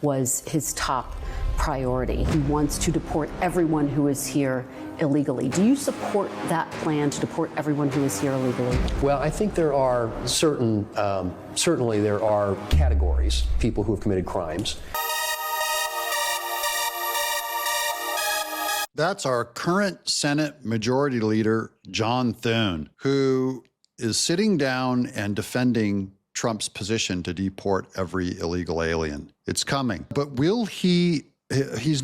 was his top priority. He wants to deport everyone who is here illegally. Do you support that plan to deport everyone who is here illegally? Well, I think there are certainly there are categories, people who have committed crimes. That's our current Senate Majority Leader, John Thune, who is sitting down and defending Trump's position to deport every illegal alien. It's coming. But will he's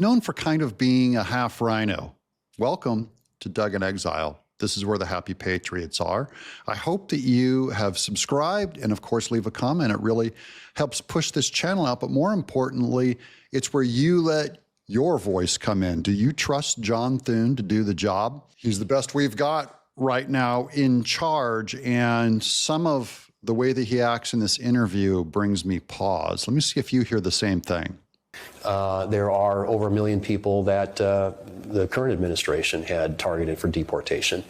known for kind of being a half rhino. Welcome to Doug in Exile. This is where the happy patriots are. I hope that you have subscribed and, of course, leave a comment. It really helps push this channel out. But more importantly, it's where you let your voice come in. Do you trust John Thune to do the job? He's the best we've got right now in charge, and some of the way that he acts in this interview brings me pause. Let me see if you hear the same thing. There are over 1 million people that the current administration had targeted for deportation.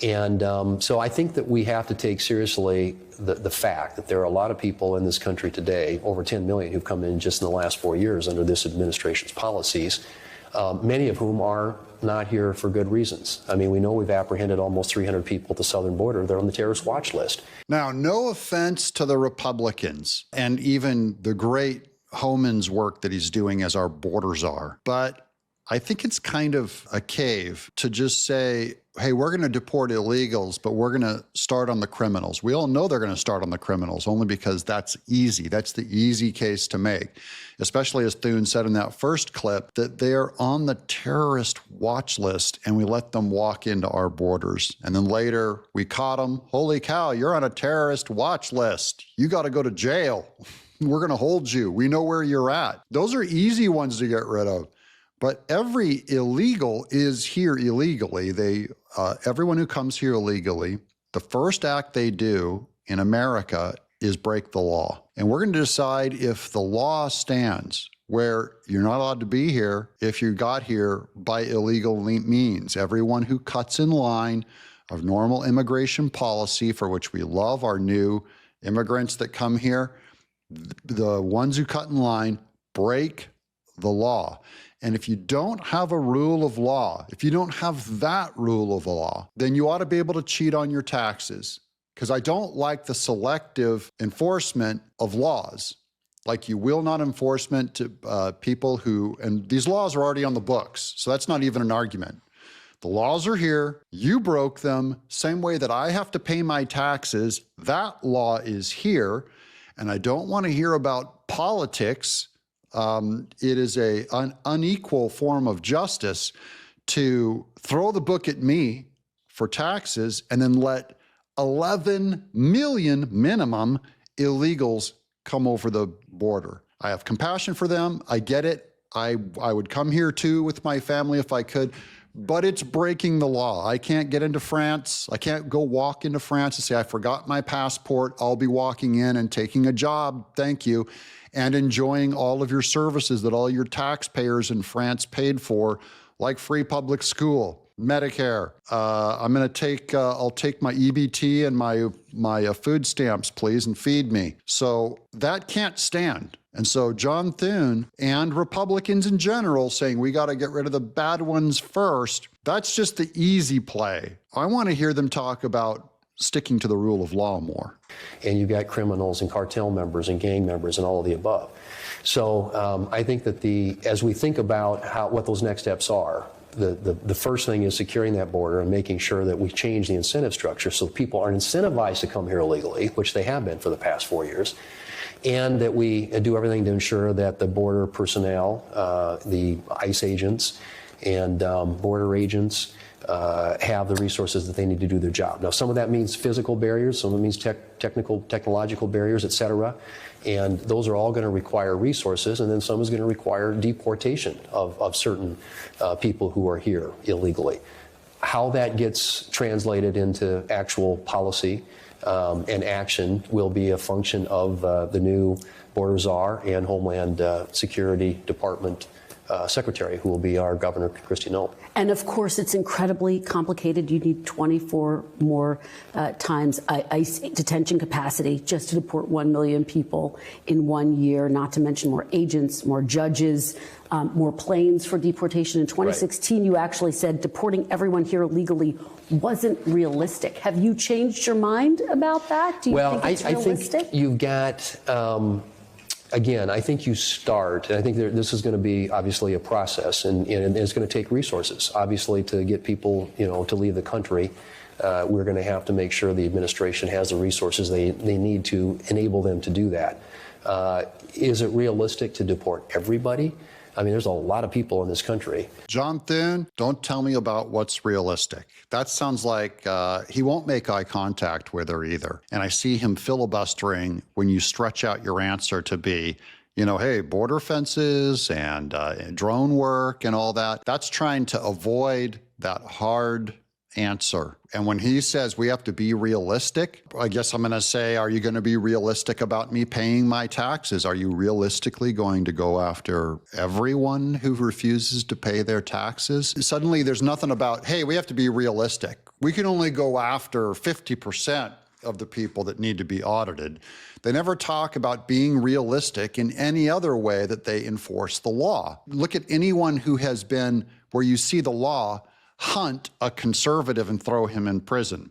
And so I think that we have to take seriously the fact that there are a lot of people in this country today, over 10 million, who've come in just in the last 4 years under this administration's policies, many of whom are not here for good reasons. I mean, we know we've apprehended almost 300 people at the southern border. They're on the terrorist watch list. Now, no offense to the Republicans and even the great Homan's work that he's doing as our border czar, but I think it's kind of a cave to just say, hey, we're going to deport illegals, but we're going to start on the criminals. We all know they're going to start on the criminals only because that's easy. That's the easy case to make, especially as Thune said in that first clip, that they're on the terrorist watch list and we let them walk into our borders. And then later we caught them. Holy cow, you're on a terrorist watch list. You got to go to jail. We're going to hold you. We know where you're at. Those are easy ones to get rid of. But every illegal is here illegally. Everyone who comes here illegally, the first act they do in America is break the law. And we're going to decide if the law stands where you're not allowed to be here if you got here by illegal means. Everyone who cuts in line of normal immigration policy, for which we love our new immigrants that come here, the ones who cut in line break the law. And if you don't have a rule of law, if you don't have that rule of law, then you ought to be able to cheat on your taxes. Because I don't like the selective enforcement of laws. Like you will not enforcement to people who, and these laws are already on the books, so that's not even an argument. The laws are here, you broke them, same way that I have to pay my taxes, that law is here, and I don't want to hear about politics. It is an unequal form of justice to throw the book at me for taxes and then let 11 million minimum illegals come over the border. I have compassion for them. I get it. I would come here too with my family if I could, but it's breaking the law. I can't get into France. I can't go walk into France and say, I forgot my passport. I'll be walking in and taking a job. Thank you. And enjoying all of your services that all your taxpayers in France paid for, like free public school, Medicare. I'll take my EBT and my food stamps, please, and feed me. So that can't stand. And so John Thune and Republicans in general saying we got to get rid of the bad ones first, that's just the easy play. I want to hear them talk about sticking to the rule of law more. And you've got criminals and cartel members and gang members and all of the above. So I think that as we think about what those next steps are, the first thing is securing that border and making sure that we change the incentive structure so people are incentivized to come here illegally, which they have been for the past 4 years, and that we do everything to ensure that the border personnel, the ICE agents and border agents have the resources that they need to do their job. Now, some of that means physical barriers, some of it means technological barriers, et cetera, and those are all going to require resources, and then some is going to require deportation of certain people who are here illegally. How that gets translated into actual policy and action will be a function of the new border czar and Homeland Security Department secretary, who will be our governor, Kristi Noem. And of course, it's incredibly complicated. You need 24 more times ICE detention capacity just to deport 1 million people in 1 year, not to mention more agents, more judges, more planes for deportation. In 2016, you actually said deporting everyone here illegally wasn't realistic. Have you changed your mind about that? Do you think it's realistic? I think you've got... Again, I think you start, and I think this is going to be obviously a process, and it's going to take resources, obviously, to get people, to leave the country. We're going to have to make sure the administration has the resources they need to enable them to do that. Is it realistic to deport everybody? I mean, there's a lot of people in this country. John Thune, don't tell me about what's realistic. That sounds like he won't make eye contact with her either. And I see him filibustering when you stretch out your answer to be, hey, border fences and drone work and all that. That's trying to avoid that hard answer. And when he says we have to be realistic, I guess I'm going to say, are you going to be realistic about me paying my taxes? Are you realistically going to go after everyone who refuses to pay their taxes? Suddenly there's nothing about, hey, we have to be realistic. We can only go after 50% of the people that need to be audited. They never talk about being realistic in any other way that they enforce the law. Look at anyone who has been, where you see the law hunt a conservative and throw him in prison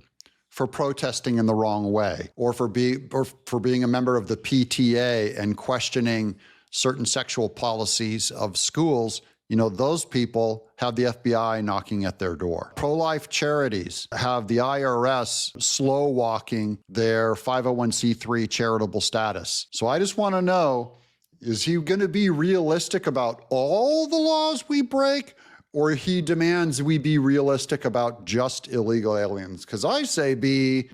for protesting in the wrong way, or for being a member of the PTA and questioning certain sexual policies of schools. Those people have the FBI knocking at their door. Pro-life charities have the IRS slow walking their 501c3 charitable status. So I just want to know, is he going to be realistic about all the laws we break? Or he demands we be realistic about just illegal aliens? Because I say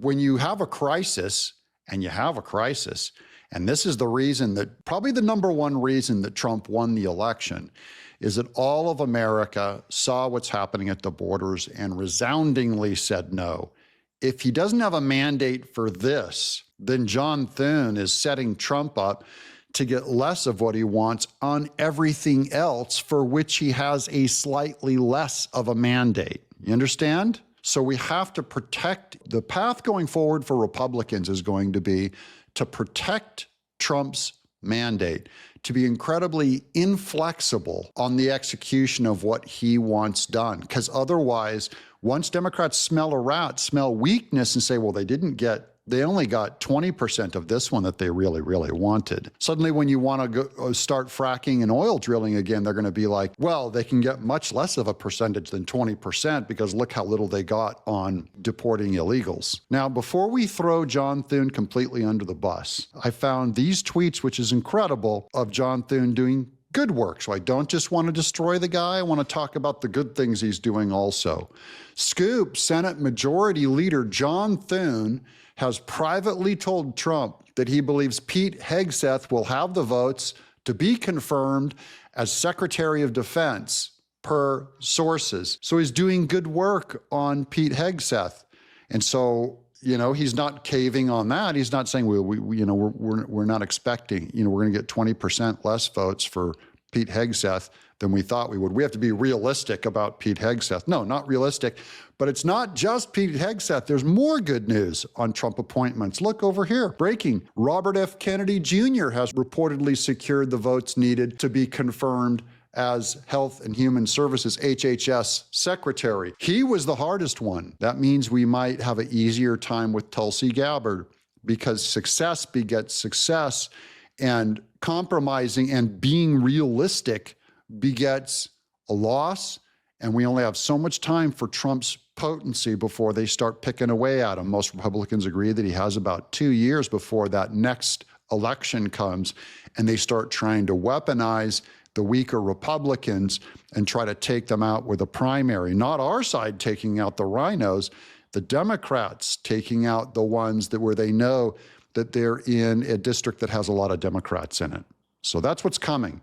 when you have a crisis, and you have a crisis, and this is the reason that, probably the number one reason that Trump won the election, is that all of America saw what's happening at the borders and resoundingly said no. If he doesn't have a mandate for this, then John Thune is setting Trump up to get less of what he wants on everything else for which he has a slightly less of a mandate. You understand? So we have to protect, the path going forward for Republicans is going to be to protect Trump's mandate, to be incredibly inflexible on the execution of what he wants done. Because otherwise, once Democrats smell a rat, smell weakness and say, well, they only got 20% of this one that they really, really wanted. Suddenly, when you want to start fracking and oil drilling again, they're going to be like, well, they can get much less of a percentage than 20% because look how little they got on deporting illegals. Now, before we throw John Thune completely under the bus, I found these tweets, which is incredible, of John Thune doing good work. So I don't just want to destroy the guy. I want to talk about the good things he's doing also. Scoop, Senate Majority Leader John Thune has privately told Trump that he believes Pete Hegseth will have the votes to be confirmed as Secretary of Defense, per sources. So he's doing good work on Pete Hegseth. And so, he's not caving on that. He's not saying, we're not expecting, we're going to get 20% less votes for Pete Hegseth than we thought we would. We have to be realistic about Pete Hegseth. No, not realistic. But it's not just Pete Hegseth. There's more good news on Trump appointments. Look over here. Breaking. Robert F. Kennedy Jr. has reportedly secured the votes needed to be confirmed as Health and Human Services, HHS Secretary. He was the hardest one. That means we might have an easier time with Tulsi Gabbard, because success begets success, and compromising and being realistic begets a loss. And we only have so much time for Trump's potency before they start picking away at him. Most Republicans agree that he has about 2 years before that next election comes, and they start trying to weaponize the weaker Republicans and try to take them out with a primary. Not our side taking out the rhinos, the Democrats taking out the ones where they know that they're in a district that has a lot of Democrats in it. So that's what's coming.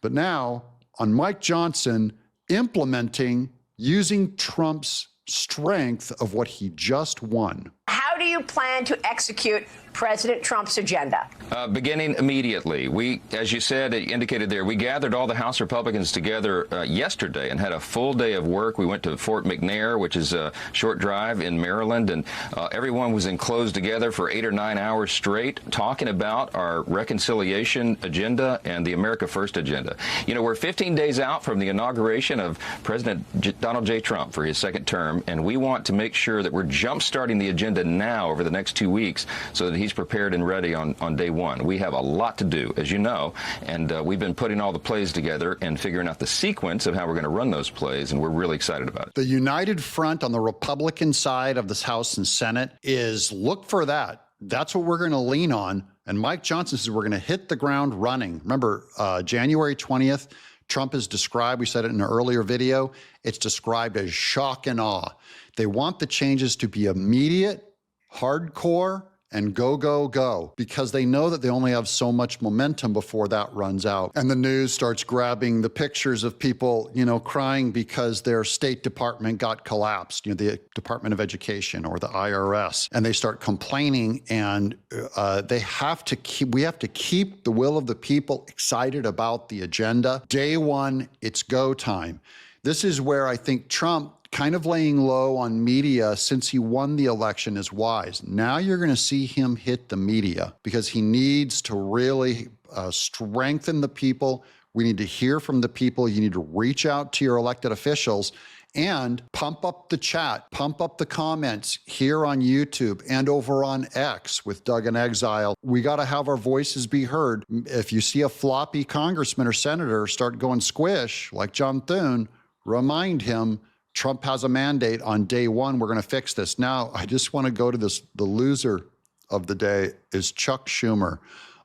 But now, on Mike Johnson implementing, using Trump's strength of what he just won. How do you plan to execute President Trump's agenda? Beginning immediately. We, as you said, indicated there, we gathered all the House Republicans together yesterday and had a full day of work. We went to Fort McNair, which is a short drive in Maryland, and everyone was enclosed together for 8 or 9 hours straight talking about our reconciliation agenda and the America First agenda. You know, we're 15 days out from the inauguration of President Donald J. Trump for his second term, and we want to make sure that we're jump-starting the agenda now over the next 2 weeks so that he's prepared and ready on day one. We have a lot to do, as you know, and we've been putting all the plays together and figuring out the sequence of how we're going to run those plays, and we're really excited about it. The united front on the Republican side of this House and Senate is look for that. That's what we're going to lean on. And Mike Johnson says we're going to hit the ground running. Remember, January 20th, Trump is described, we said it in an earlier video, it's described as shock and awe. They want the changes to be immediate, hardcore, and go, go, go, because they know that they only have so much momentum before that runs out. And the news starts grabbing the pictures of people, you know, crying because their State Department got collapsed, you know, the Department of Education or the IRS, and they start complaining, and we have to keep the will of the people excited about the agenda. Day one, it's go time. This is where I think Trump kind of laying low on media since he won the election is wise. Now you're going to see him hit the media because he needs to really strengthen the people. We need to hear from the people. You need to reach out to your elected officials and pump up the chat, pump up the comments here on YouTube and over on X with Doug in Exile. We got to have our voices be heard. If you see a floppy congressman or senator start going squish like John Thune, remind him Trump has a mandate on day one. We're going to fix this. Now, I just want to go to this. The loser of the day is Chuck Schumer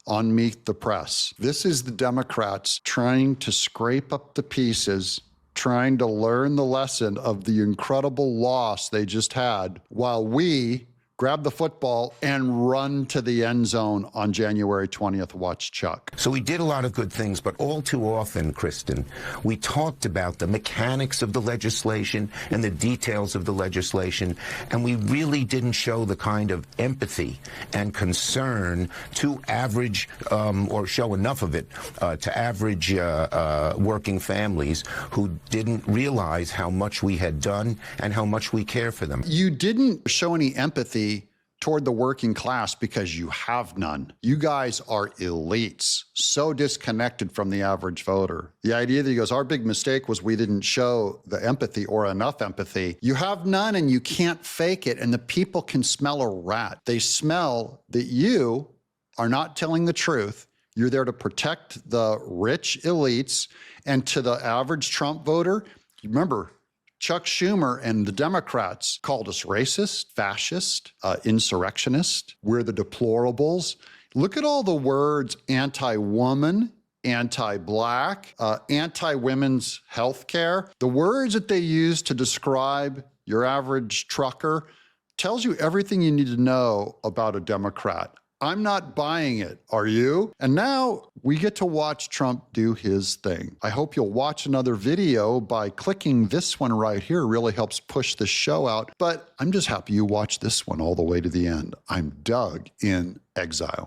on Meet the Press. This is the Democrats trying to scrape up the pieces, trying to learn the lesson of the incredible loss they just had, while we grab the football and run to the end zone on January 20th. Watch Chuck. So we did a lot of good things, but all too often, Kristen, we talked about the mechanics of the legislation and the details of the legislation, and we really didn't show the kind of empathy and concern to average, or show enough of it to average working families who didn't realize how much we had done and how much we care for them. You didn't show any empathy toward the working class because you have none. You guys are elites, so disconnected from the average voter. The idea that he goes, our big mistake was we didn't show the empathy or enough empathy. You have none and you can't fake it, and the people can smell a rat. They smell that you are not telling the truth. You're there to protect the rich elites, and to the average Trump voter, remember, Chuck Schumer and the Democrats called us racist, fascist, insurrectionist. We're the deplorables. Look at all the words: anti-woman, anti-black, anti-women's health care. The words that they use to describe your average trucker tells you everything you need to know about a Democrat. I'm not buying it. Are you? And now we get to watch Trump do his thing. I hope you'll watch another video by clicking this one right here. It really helps push the show out. But I'm just happy you watched this one all the way to the end. I'm Doug in Exile.